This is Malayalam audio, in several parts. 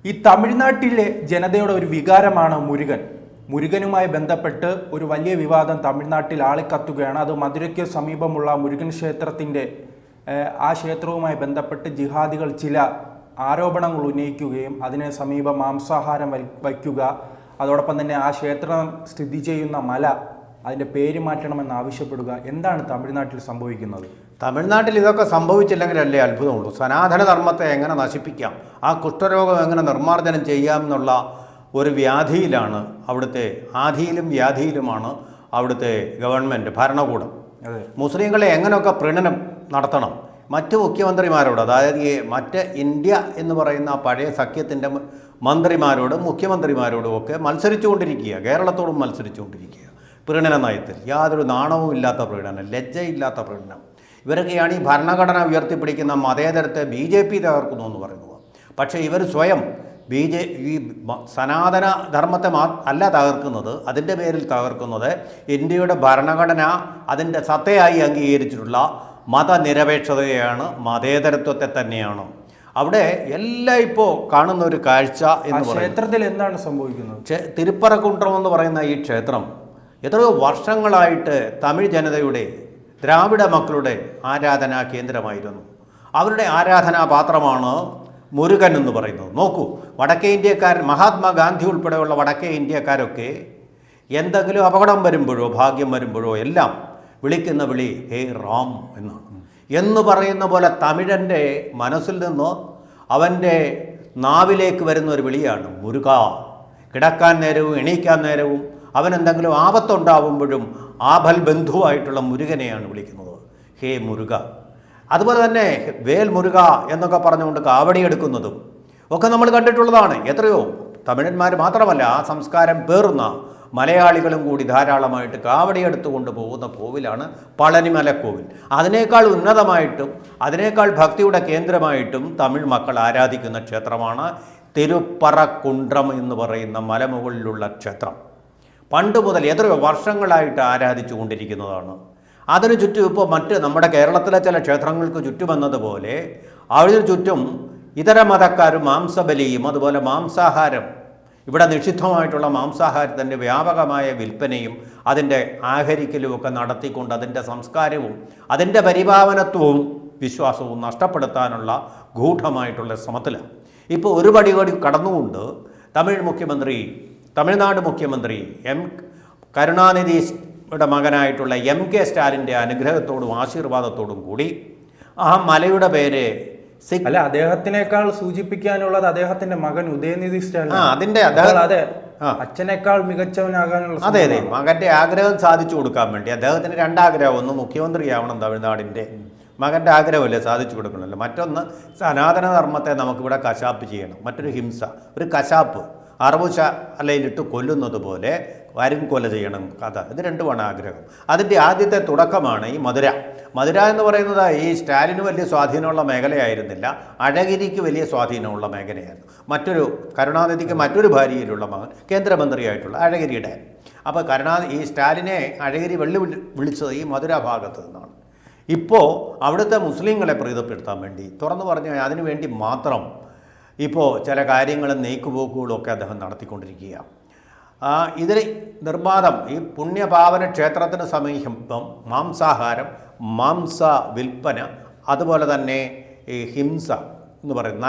ഈ തമിഴ്നാട്ടിലെ ജനതയുടെ ഒരു വികാരമാണ് മുരുകൻ. മുരുകനുമായി ബന്ധപ്പെട്ട് ഒരു വലിയ വിവാദം തമിഴ്നാട്ടിൽ ആളിക്കത്തുകയാണ്. അത് മധുരയ്ക്ക് സമീപമുള്ള മുരുകൻ ക്ഷേത്രത്തിൻ്റെ ആ ക്ഷേത്രവുമായി ബന്ധപ്പെട്ട് ജിഹാദികൾ ചില ആരോപണങ്ങൾ ഉന്നയിക്കുകയും അതിന് സമീപം മാംസാഹാരം വയ്ക്കുക, അതോടൊപ്പം തന്നെ ആ ക്ഷേത്രം സ്ഥിതി ചെയ്യുന്ന മല അതിൻ്റെ പേര് മാറ്റണമെന്ന് ആവശ്യപ്പെടുക. എന്താണ് തമിഴ്നാട്ടിൽ സംഭവിക്കുന്നത്? തമിഴ്നാട്ടിൽ ഇതൊക്കെ സംഭവിച്ചില്ലെങ്കിലല്ലേ അത്ഭുതമുള്ളൂ. സനാതന ധർമ്മത്തെ എങ്ങനെ നശിപ്പിക്കാം, ആ കുഷ്ഠരോഗം എങ്ങനെ നിർമ്മാർജ്ജനം ചെയ്യാം എന്നുള്ള ഒരു വ്യാധിയിലാണ് അവിടുത്തെ, ആധിയിലും വ്യാധിയിലുമാണ് അവിടുത്തെ ഗവൺമെൻറ് ഭരണകൂടം. മുസ്ലിങ്ങളെ എങ്ങനെയൊക്കെ പ്രീണനം നടത്തണം മറ്റ് മുഖ്യമന്ത്രിമാരോട്, അതായത് ഈ മറ്റ് ഇന്ത്യ എന്ന് പറയുന്ന പഴയ സഖ്യത്തിൻ്റെ മന്ത്രിമാരോടും മുഖ്യമന്ത്രിമാരോടും ഒക്കെ മത്സരിച്ചുകൊണ്ടിരിക്കുക, കേരളത്തോടും മത്സരിച്ചുകൊണ്ടിരിക്കുക. പ്രീണന നയത്തിൽ യാതൊരു നാണവും ഇല്ലാത്ത പ്രീണനം, ലജ്ജയില്ലാത്ത പ്രീണനം. ഇവരൊക്കെയാണ് ഈ ഭരണഘടന ഉയർത്തിപ്പിടിക്കുന്ന മതേതരത്തെ BJP തകർക്കുന്നു എന്ന് പറയുന്നത്. പക്ഷേ ഇവർ സ്വയം ഈ സനാതന ധർമ്മത്തെ അല്ല തകർക്കുന്നത്, അതിൻ്റെ പേരിൽ തകർക്കുന്നത് ഇന്ത്യയുടെ ഭരണഘടന അതിൻ്റെ സത്തയായി അംഗീകരിച്ചിട്ടുള്ള മതനിരപേക്ഷതയാണ്, മതേതരത്വത്തെ തന്നെയാണ്. അവിടെ എല്ലാം ഇപ്പോൾ കാണുന്ന ഒരു കാഴ്ച എന്ന് പറയുന്നത്, ക്ഷേത്രത്തിൽ എന്താണ് സംഭവിക്കുന്നത്? തിരുപ്പറക്കുണ്ട്രം എന്ന് പറയുന്ന ഈ ക്ഷേത്രം എത്രയോ വർഷങ്ങളായിട്ട് തമിഴ് ജനതയുടെ, ദ്രാവിഡ മക്കളുടെ ആരാധനാ കേന്ദ്രമായിരുന്നു. അവരുടെ ആരാധനാപാത്രമാണ് മുരുകൻ എന്ന് പറയുന്നത്. നോക്കൂ, വടക്കേ ഇന്ത്യക്കാരൻ, മഹാത്മാഗാന്ധി ഉൾപ്പെടെയുള്ള വടക്കേ ഇന്ത്യക്കാരൊക്കെ എന്തെങ്കിലും അപകടം വരുമ്പോഴോ ഭാഗ്യം വരുമ്പോഴോ എല്ലാം വിളിക്കുന്ന വിളി ഹേ റാം എന്നാണ്. എന്ന് പറയുന്ന പോലെ തമിഴൻ്റെ മനസ്സിൽ നിന്ന് അവൻ്റെ നാവിലേക്ക് വരുന്ന ഒരു വിളിയാണ് മുരുക. കിടക്കാൻ നേരവും എണീക്കാൻ നേരവും അവനെന്തെങ്കിലും ആപത്തുണ്ടാവുമ്പോഴും ആഭൽ ബന്ധുവായിട്ടുള്ള മുരുകനെയാണ് വിളിക്കുന്നത് ഹേ മുരുക. അതുപോലെ തന്നെ വേൽ മുരുക എന്നൊക്കെ പറഞ്ഞുകൊണ്ട് കാവടിയെടുക്കുന്നതും ഒക്കെ നമ്മൾ കണ്ടിട്ടുള്ളതാണ്. എത്രയോ തമിഴന്മാർ മാത്രമല്ല, ആ സംസ്കാരം പേറുന്ന മലയാളികളും കൂടി ധാരാളമായിട്ട് കാവടിയെടുത്തുകൊണ്ട് പോകുന്ന കോവിലാണ് പളനിമലക്കോവിൽ. അതിനേക്കാൾ ഉന്നതമായിട്ടും അതിനേക്കാൾ ഭക്തിയുടെ കേന്ദ്രമായിട്ടും തമിഴ് മക്കൾ ആരാധിക്കുന്ന ക്ഷേത്രമാണ് തിരുപ്പറക്കുണ്ട്രം എന്ന് പറയുന്ന മലമുകളിലുള്ള ക്ഷേത്രം. പണ്ട് മുതൽ എത്രയോ വർഷങ്ങളായിട്ട് ആരാധിച്ചു കൊണ്ടിരിക്കുന്നതാണ്. അതിനു ചുറ്റും ഇപ്പോൾ മറ്റ് നമ്മുടെ കേരളത്തിലെ ചില ക്ഷേത്രങ്ങൾക്ക് ചുറ്റുമെന്നതുപോലെ അതിനു ചുറ്റും ഇതര മതക്കാരും മാംസബലിയും അതുപോലെ മാംസാഹാരം, ഇവിടെ നിഷിദ്ധമായിട്ടുള്ള മാംസാഹാരത്തിൻ്റെ വ്യാപകമായ വിൽപ്പനയും അതിൻ്റെ ആഹരിക്കലും ഒക്കെ നടത്തിക്കൊണ്ട് അതിൻ്റെ സംസ്കാരവും അതിൻ്റെ പരിപാവനത്വവും വിശ്വാസവും നഷ്ടപ്പെടുത്താനുള്ള ഗൂഢമായിട്ടുള്ള ശ്രമത്തിലാണ്. ഇപ്പോൾ ഒരു പടി കൂടി കടന്നുകൊണ്ട് തമിഴ്നാട് മുഖ്യമന്ത്രി കരുണാനിധിയുടെ മകനായിട്ടുള്ള MK സ്റ്റാലിൻ്റെ അനുഗ്രഹത്തോടും ആശീർവാദത്തോടും കൂടി ആ മലയുടെ പേര് അല്ല, അദ്ദേഹത്തിനേക്കാൾ സൂചിപ്പിക്കാനുള്ളത് അദ്ദേഹത്തിന്റെ മകൻ ഉദയനിധി സ്റ്റാലിൻ. അതെ, അച്ഛനേക്കാൾ മികച്ചവനാകാനുള്ള. അതെ, മകൻ്റെ ആഗ്രഹം സാധിച്ചു കൊടുക്കാൻ വേണ്ടി അദ്ദേഹത്തിന് രണ്ടാഗ്രഹം. ഒന്ന് മുഖ്യമന്ത്രിയാവണം തമിഴ്നാടിൻ്റെ, മകൻ്റെ ആഗ്രഹമല്ലേ സാധിച്ചു കൊടുക്കണമല്ലോ. മറ്റൊന്ന് സനാതന ധർമ്മത്തെ നമുക്കിവിടെ കശാപ്പ് ചെയ്യണം. മറ്റൊരു ഹിംസ, ഒരു കശാപ്പ്, അറവുശ അല്ലയിലിട്ട് കൊല്ലുന്നത് പോലെ കൊല ചെയ്യണം കഥ. ഇത് രണ്ടുമാണ് ആഗ്രഹം. അതിൻ്റെ ആദ്യത്തെ തുടക്കമാണ് ഈ മധുര എന്ന് പറയുന്നത് ഈ സ്റ്റാലിന് വലിയ സ്വാധീനമുള്ള മേഖലയായിരുന്നില്ല, അഴഗിരിക്ക് വലിയ സ്വാധീനമുള്ള മേഖലയായിരുന്നു. കരുണാനിധിക്ക് മറ്റൊരു ഭാര്യയിലുള്ള മകൻ കേന്ദ്രമന്ത്രിയായിട്ടുള്ള അഴഗിരിയുടെ. അപ്പോൾ ഈ സ്റ്റാലിനെ അഴഗിരി വിളിച്ചത് ഈ മധുര ഭാഗത്ത് നിന്നാണ്. ഇപ്പോൾ അവിടുത്തെ മുസ്ലിങ്ങളെ പ്രീതപ്പെടുത്താൻ വേണ്ടി, തുറന്നു പറഞ്ഞാൽ അതിനു വേണ്ടി മാത്രം ഇപ്പോൾ ചില കാര്യങ്ങളും നീക്കുപോക്കുകളും ഒക്കെ അദ്ദേഹം നടത്തിക്കൊണ്ടിരിക്കുക. ഇതിന് നിർബാധം ഈ പുണ്യപാവന ക്ഷേത്രത്തിന് സമീപം മാംസാഹാരം, മാംസ വിൽപ്പന, അതുപോലെ തന്നെ ഈ ഹിംസ എന്ന് പറയുന്ന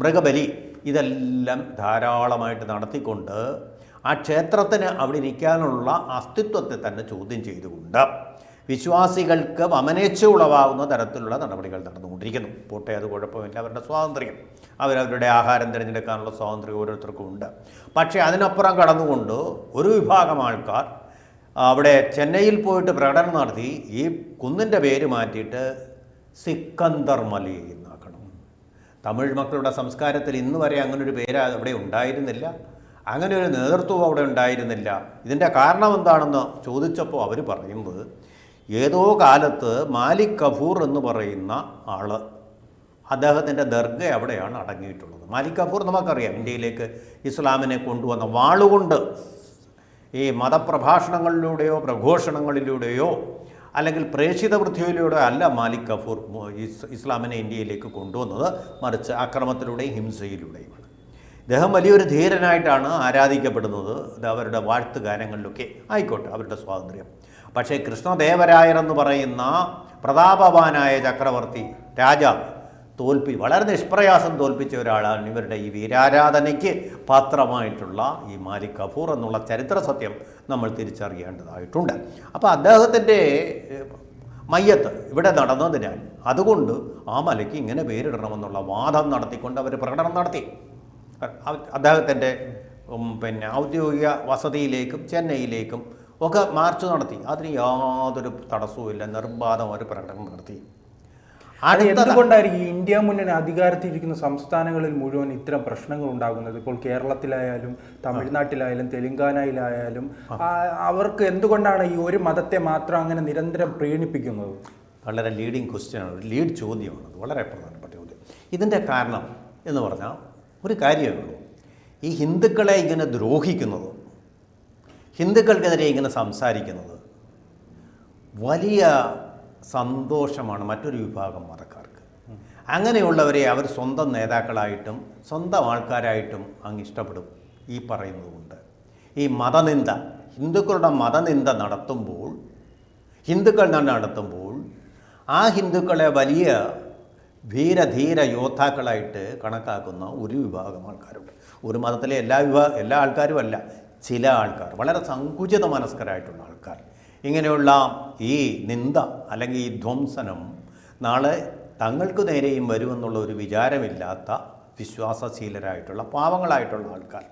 മൃഗബലി, ഇതെല്ലാം ധാരാളമായിട്ട് നടത്തിക്കൊണ്ട് ആ ക്ഷേത്രത്തിന് അവിടെ ഇരിക്കാനുള്ള അസ്തിത്വത്തെ തന്നെ ചോദ്യം ചെയ്തുകൊണ്ട് വിശ്വാസികൾക്ക് വമനേച്ഛ ഉളവാകുന്ന തരത്തിലുള്ള നടപടികൾ നടന്നുകൊണ്ടിരിക്കുന്നു. പോട്ടെ, അത് കുഴപ്പമില്ല, അവരുടെ സ്വാതന്ത്ര്യം, അവരവരുടെ ആഹാരം തിരഞ്ഞെടുക്കാനുള്ള സ്വാതന്ത്ര്യം ഓരോരുത്തർക്കും ഉണ്ട്. പക്ഷേ അതിനപ്പുറം കടന്നുകൊണ്ട് ഒരു വിഭാഗം ആൾക്കാർ അവിടെ ചെന്നൈയിൽ പോയിട്ട് പ്രകടനം നടത്തി ഈ കുന്നിൻ്റെ പേര് മാറ്റിയിട്ട് സിക്കന്ദർ മലി എന്നാക്കണം. തമിഴ് മക്കളുടെ സംസ്കാരത്തിൽ ഇന്ന് വരെ അങ്ങനൊരു പേര് അവിടെ ഉണ്ടായിരുന്നില്ല, അങ്ങനെ ഒരു നേതൃത്വം അവിടെ ഉണ്ടായിരുന്നില്ല. ഇതിൻ്റെ കാരണം എന്താണെന്ന് ചോദിച്ചപ്പോൾ അവർ പറയുന്നത്, ഏതോ കാലത്ത് മാലിക് കഫൂർ എന്ന് പറയുന്ന ആൾ, അദ്ദേഹത്തിൻ്റെ ദർഗ അവിടെയാണ് അടങ്ങിയിട്ടുള്ളത്. മാലിക് കഫൂർ നമുക്കറിയാം, ഇന്ത്യയിലേക്ക് ഇസ്ലാമിനെ കൊണ്ടുവന്ന, വാളുകൊണ്ട് ഈ മതപ്രഭാഷണങ്ങളിലൂടെയോ പ്രഘോഷണങ്ങളിലൂടെയോ അല്ലെങ്കിൽ പ്രേക്ഷിത വൃത്തിയിലൂടെയോ അല്ല മാലിക് കഫൂർ ഇസ്ലാമിനെ ഇന്ത്യയിലേക്ക് കൊണ്ടുവന്നത്, മറിച്ച് അക്രമത്തിലൂടെയും ഹിംസയിലൂടെയുമാണ്. ഇദ്ദേഹം വലിയൊരു ധീരനായിട്ടാണ് ആരാധിക്കപ്പെടുന്നത്. ഇത് അവരുടെ വാഴ്ത്തുഗാനങ്ങളിലൊക്കെ ആയിക്കോട്ടെ, അവരുടെ സ്വാതന്ത്ര്യം. പക്ഷേ കൃഷ്ണദേവരായർ എന്ന് പറയുന്ന പ്രതാപവാനായ ചക്രവർത്തി രാജാവ് വളരെ നിഷ്പ്രയാസം തോൽപ്പിച്ച ഒരാളാണ് ഇവരുടെ ഈ വീരാരാധനയ്ക്ക് പാത്രമായിട്ടുള്ള ഈ മാലിക് കഫൂർ എന്നുള്ള ചരിത്ര സത്യം നമ്മൾ തിരിച്ചറിയേണ്ടതായിട്ടുണ്ട്. അപ്പോൾ അദ്ദേഹത്തിൻ്റെ മയ്യത്ത് ഇവിടെ നടന്നതിനാൽ അതുകൊണ്ട് ആ മലയ്ക്ക് ഇങ്ങനെ പേരിടണമെന്നുള്ള വാദം നടത്തിക്കൊണ്ട് അവർ പ്രകടനം നടത്തി. അദ്ദേഹത്തിൻ്റെ ഔദ്യോഗിക വസതിയിലേക്കും ചെന്നൈയിലേക്കും ഒക്കെ മാർച്ച് നടത്തി. അതിന് യാതൊരു തടസ്സവുമില്ല, നിർബാധം ഒരു പ്രകടനം നടത്തി. എന്തുകൊണ്ടായിരിക്കും ഇന്ത്യ മുന്നണി അധികാരത്തിലിരിക്കുന്ന സംസ്ഥാനങ്ങളിൽ മുഴുവൻ ഇത്തരം പ്രശ്നങ്ങൾ ഉണ്ടാകുന്നത്? ഇപ്പോൾ കേരളത്തിലായാലും തമിഴ്നാട്ടിലായാലും തെലുങ്കാനയിലായാലും അവർക്ക് എന്തുകൊണ്ടാണ് ഈ ഒരു മതത്തെ മാത്രം അങ്ങനെ നിരന്തരം പ്രീണിപ്പിക്കുന്നത്? വളരെ ലീഡിങ് ക്വസ്റ്റ്യനാണ്, ഒരു ലീഡ് ചോദ്യമാണ്, വളരെ പ്രധാനപ്പെട്ട ചോദ്യം. ഇതിൻ്റെ കാരണം എന്ന് പറഞ്ഞാൽ ഒരു കാര്യമേ ഉള്ളൂ. ഈ ഹിന്ദുക്കളെ ഇങ്ങനെ ദ്രോഹിക്കുന്നത്, ഹിന്ദുക്കൾക്കെതിരെ ഇങ്ങനെ സംസാരിക്കുന്നത് വലിയ സന്തോഷമാണ് മറ്റൊരു വിഭാഗം മതക്കാർക്ക്. അങ്ങനെയുള്ളവരെ അവർ സ്വന്തം നേതാക്കളായിട്ടും സ്വന്തം ആൾക്കാരായിട്ടും അങ്ങ് ഇഷ്ടപ്പെടും. ഈ പറയുന്നത് കൊണ്ട് ഈ മതനിന്ദ, ഹിന്ദുക്കളുടെ മതനിന്ദ ഹിന്ദുക്കൾ നടത്തുമ്പോൾ ആ ഹിന്ദുക്കളെ വലിയ ധീര യോദ്ധാക്കളായിട്ട് കണക്കാക്കുന്ന ഒരു വിഭാഗം ആൾക്കാരുണ്ട്. ഒരു മതത്തിലെ എല്ലാ ആൾക്കാരും അല്ല, ചില ആൾക്കാർ, വളരെ സങ്കുചിത മനസ്കരായിട്ടുള്ള ആൾക്കാർ. ഇങ്ങനെയുള്ള ഈ നിന്ദ അല്ലെങ്കിൽ ഈ ധ്വംസനം നാളെ തങ്ങൾക്ക് നേരെയും വരുമെന്നുള്ള ഒരു വിചാരമില്ലാത്ത വിശ്വാസശീലരായിട്ടുള്ള പാവങ്ങളായിട്ടുള്ള ആൾക്കാർ,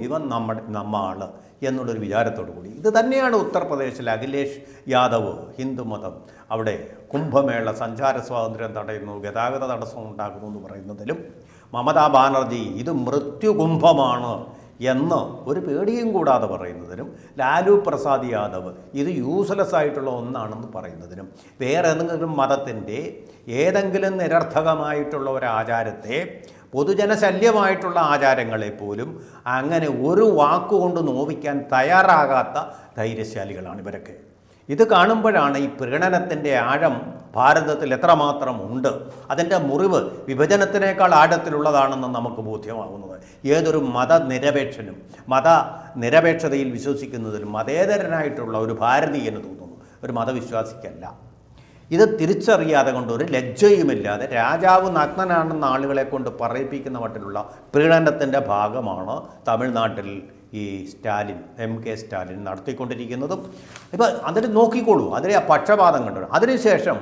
ഇവൻ നമ്മ ആള് എന്നുള്ളൊരു വിചാരത്തോടു കൂടി. ഇത് തന്നെയാണ് ഉത്തർപ്രദേശിൽ അഖിലേഷ് യാദവ് ഹിന്ദുമതം അവിടെ കുംഭമേള സഞ്ചാര സ്വാതന്ത്ര്യം തടയുന്നു, ഗതാഗത തടസ്സം ഉണ്ടാകുന്നു എന്ന് പറയുന്നതിലും മമതാ ബാനർജി ഇത് മൃത്യുകുംഭമാണ് എന്ന് ഒരു പേടിയും കൂടാതെ പറയുന്നതിനും ലാലു പ്രസാദ് യാദവ് ഇത് യൂസ്ലെസ് ആയിട്ടുള്ള ഒന്നാണെന്ന് പറയുന്നതിനും വേറെ ഏതെങ്കിലും മതത്തിൻ്റെ ഏതെങ്കിലും നിരർത്ഥകമായിട്ടുള്ള ഒരു ആചാരത്തെ പൊതുജനശല്യമായിട്ടുള്ള ആചാരങ്ങളെപ്പോലും അങ്ങനെ ഒരു വാക്കുകൊണ്ട് നോവിക്കാൻ തയ്യാറാകാത്ത ധൈര്യശാലികളാണ് ഇവരൊക്കെ. ഇത് കാണുമ്പോഴാണ് ഈ പ്രീണനത്തിൻ്റെ ആഴം ഭാരതത്തിൽ എത്രമാത്രം ഉണ്ട്, അതിൻ്റെ മുറിവ് വിഭജനത്തിനേക്കാൾ ആഴത്തിലുള്ളതാണെന്ന് നമുക്ക് ബോധ്യമാകുന്നത്. ഏതൊരു മതനിരപേക്ഷതയിൽ വിശ്വസിക്കുന്നതിലും മതേതരനായിട്ടുള്ള ഒരു ഭാരതീയന് തോന്നുന്നു, ഒരു മതവിശ്വാസിക്കല്ല. ഇത് തിരിച്ചറിയാതെ കൊണ്ട് ഒരു ലജ്ജയുമില്ലാതെ രാജാവ് നഗ്നനാണെന്ന ആളുകളെ കൊണ്ട് പറയിപ്പിക്കുന്ന മട്ടിലുള്ള പ്രീണനത്തിൻ്റെ ഭാഗമാണ് തമിഴ്നാട്ടിൽ ഈ MK സ്റ്റാലിൻ നടത്തിക്കൊണ്ടിരിക്കുന്നതും. ഇപ്പം അതിന് നോക്കിക്കോളൂ, അതിലെ ആ പക്ഷപാതം കണ്ടു. അതിനുശേഷം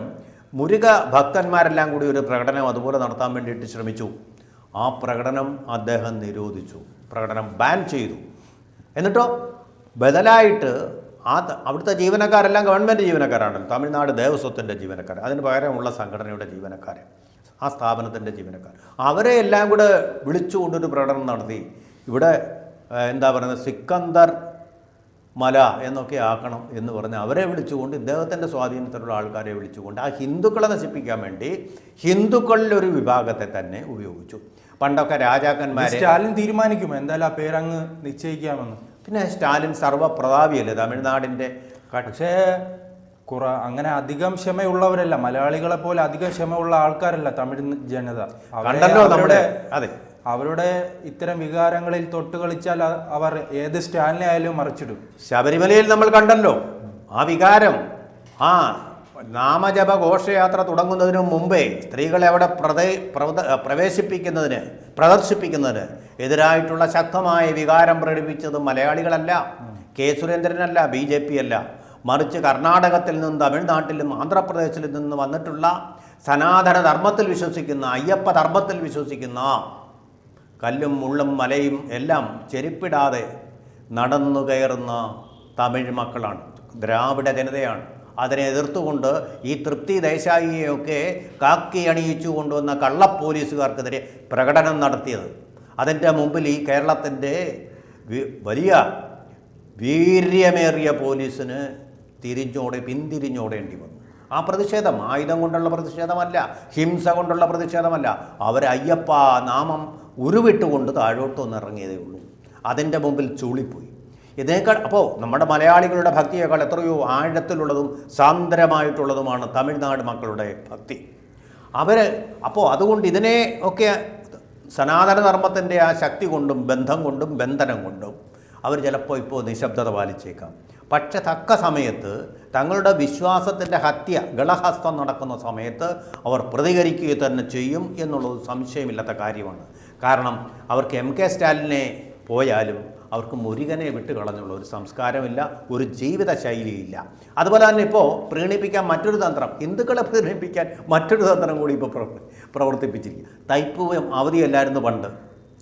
മുരുക ഭക്തന്മാരെല്ലാം കൂടി ഒരു പ്രകടനം അതുപോലെ നടത്താൻ വേണ്ടിയിട്ട് ശ്രമിച്ചു. ആ പ്രകടനം അദ്ദേഹം നിരോധിച്ചു, പ്രകടനം ബാൻ ചെയ്തു. എന്നിട്ടോ ബദലായിട്ട് അവിടുത്തെ ജീവനക്കാരെല്ലാം ഗവൺമെൻറ് ജീവനക്കാരാണല്ലോ, തമിഴ്നാട് ദേവസ്വത്തിൻ്റെ ജീവനക്കാർ, അതിന് പകരമുള്ള സംഘടനയുടെ ജീവനക്കാർ, ആ സ്ഥാപനത്തിൻ്റെ ജീവനക്കാർ, അവരെ എല്ലാം കൂടെ വിളിച്ചുകൊണ്ടൊരു പ്രകടനം നടത്തി. ഇവിടെ എന്താ പറയുന്നത്, സിക്കന്ദർ മല എന്നൊക്കെ ആക്കണം എന്ന് പറഞ്ഞ് അവരെ വിളിച്ചുകൊണ്ട്, ഇദ്ദേഹത്തിൻ്റെ സ്വാധീനത്തിലുള്ള ആൾക്കാരെ വിളിച്ചുകൊണ്ട് ആ ഹിന്ദുക്കളെ നശിപ്പിക്കാൻ വേണ്ടി ഹിന്ദുക്കളിലൊരു വിഭാഗത്തെ തന്നെ ഉപയോഗിച്ചു. പണ്ടൊക്കെ രാജാക്കന്മാരെ സ്റ്റാലിൻ തീരുമാനിക്കുമോ എന്തായാലും ആ പേരങ്ങ് നിശ്ചയിക്കാമെന്ന്? പിന്നെ സ്റ്റാലിൻ സർവ്വപ്രതാപിയല്ലേ തമിഴ്നാടിൻ്റെ. പക്ഷേ അങ്ങനെ അധികം ക്ഷമയുള്ളവരല്ല, മലയാളികളെ പോലെ അധികം ക്ഷമയുള്ള ആൾക്കാരല്ല തമിഴ് ജനത. അവരുടെ ഇത്തരം വികാരങ്ങളിൽ തൊട്ട് കളിച്ചാൽ അവർ ഏത് സ്റ്റാലിനെ ആയാലും മറിച്ചിടും. ശബരിമലയിൽ നമ്മൾ കണ്ടല്ലോ ആ വികാരം. നാമജപ ഘോഷയാത്ര തുടങ്ങുന്നതിന് മുമ്പേ സ്ത്രീകളെ അവിടെ പ്രദർശിപ്പിക്കുന്നതിന് എതിരായിട്ടുള്ള ശക്തമായ വികാരം പ്രകടിപ്പിച്ചത് മലയാളികളല്ല, കെ സുരേന്ദ്രനല്ല, BJP അല്ല, മറിച്ച് കർണാടകത്തിൽ നിന്നും തമിഴ്നാട്ടിലും ആന്ധ്രാപ്രദേശിൽ നിന്ന് വന്നിട്ടുള്ള സനാതന ധർമ്മത്തിൽ വിശ്വസിക്കുന്ന, അയ്യപ്പ ധർമ്മത്തിൽ വിശ്വസിക്കുന്ന, കല്ലും മുള്ളും മലയും എല്ലാം ചെരുപ്പിടാതെ നടന്നു കയറുന്ന തമിഴ് മക്കളാണ്, ദ്രാവിഡ ജനതയാണ്. അതിനെ എതിർത്തുകൊണ്ട് ഈ തൃപ്തി ദേശായിയെയൊക്കെ കാക്കി അണിയിച്ചു കൊണ്ടുവന്ന കള്ളപ്പോലീസുകാർക്കെതിരെ പ്രകടനം നടത്തിയത്. അതിൻ്റെ മുമ്പിൽ ഈ കേരളത്തിൻ്റെ വലിയ വീര്യമേറിയ പോലീസിന് പിന്തിരിഞ്ഞോടേണ്ടി വന്നു. ആ പ്രതിഷേധം ആയുധം കൊണ്ടുള്ള പ്രതിഷേധമല്ല, ഹിംസ കൊണ്ടുള്ള പ്രതിഷേധമല്ല. അവർ അയ്യപ്പ നാമം ഉരുവിട്ടുകൊണ്ട് താഴോട്ടൊന്ന് ഇറങ്ങിയതേ ഉള്ളൂ. അതിൻ്റെ മുമ്പിൽ ചൂളിപ്പോയി. ഇതിനേക്കാൾ അപ്പോൾ നമ്മുടെ മലയാളികളുടെ ഭക്തിയേക്കാൾ എത്രയോ ആഴത്തിലുള്ളതും സാന്ദ്രമായിട്ടുള്ളതുമാണ് തമിഴ്നാട് മക്കളുടെ ഭക്തി. അതുകൊണ്ട് ഇതിനെ ഒക്കെ സനാതനധർമ്മത്തിൻ്റെ ആ ശക്തി കൊണ്ടും ബന്ധം കൊണ്ടും ബന്ധനം കൊണ്ടും അവർ ചിലപ്പോൾ ഇപ്പോൾ നിശബ്ദത പാലിച്ചേക്കാം. പക്ഷെ തക്ക സമയത്ത് തങ്ങളുടെ വിശ്വാസത്തിൻ്റെ ഗളഹസ്തം നടക്കുന്ന സമയത്ത് അവർ പ്രതികരിക്കുക തന്നെ ചെയ്യും എന്നുള്ളത് സംശയമില്ലാത്ത കാര്യമാണ്. കാരണം അവർക്ക് MK സ്റ്റാലിനെ പോയാലും അവർക്ക് മുരുകനെ വിട്ട് കളഞ്ഞുള്ള ഒരു സംസ്കാരമില്ല, ഒരു ജീവിത ശൈലിയില്ല. അതുപോലെ തന്നെ ഇപ്പോൾ പ്രീണിപ്പിക്കാൻ മറ്റൊരു തന്ത്രം, ഹിന്ദുക്കളെ പ്രീണിപ്പിക്കാൻ മറ്റൊരു തന്ത്രം കൂടി ഇപ്പോൾ പ്രവർത്തിപ്പിച്ചിരിക്കുക. തൈപ്പൂയം അവധിയല്ലായിരുന്നു പണ്ട്.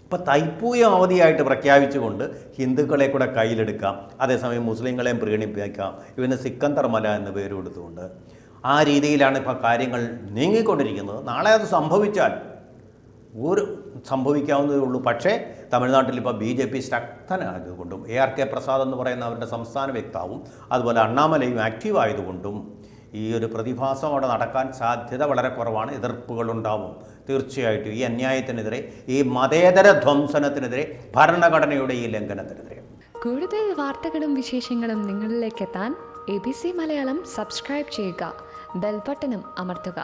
ഇപ്പോൾ തൈപ്പൂയം അവധിയായിട്ട് പ്രഖ്യാപിച്ചുകൊണ്ട് ഹിന്ദുക്കളെ കൂടെ കയ്യിലെടുക്കാം, അതേസമയം മുസ്ലിങ്ങളെയും പ്രീണിപ്പിക്കാം, ഇവന് സിക്കന്ദർ മല എന്ന് പേര് കൊടുത്തുകൊണ്ട്. ആ രീതിയിലാണ് ഇപ്പോൾ കാര്യങ്ങൾ നീങ്ങിക്കൊണ്ടിരിക്കുന്നത്. നാളെ അത് സംഭവിച്ചാൽ സംഭവിക്കാവുന്നതേ ഉള്ളൂ. പക്ഷേ തമിഴ്നാട്ടിൽ ഇപ്പോൾ BJP ശക്തനായതുകൊണ്ടും ARK പ്രസാദ് എന്ന് പറയുന്ന അവരുടെ സംസ്ഥാന വക്താവും അതുപോലെ അണ്ണാമലയും ആക്റ്റീവ് ആയതുകൊണ്ടും ഈ ഒരു പ്രതിഭാസം അവിടെ നടക്കാൻ സാധ്യത വളരെ കുറവാണ്. എതിർപ്പുകളുണ്ടാവും തീർച്ചയായിട്ടും ഈ അന്യായത്തിനെതിരെ, ഈ മതേതര ധ്വംസനത്തിനെതിരെ, ഭരണഘടനയുടെ ഈ ലംഘനത്തിനെതിരെ. കൂടുതൽ വാർത്തകളും വിശേഷങ്ങളും നിങ്ങളിലേക്ക് എത്താൻ ABC മലയാളം സബ്സ്ക്രൈബ് ചെയ്യുക, ബെൽബട്ടനും അമർത്തുക.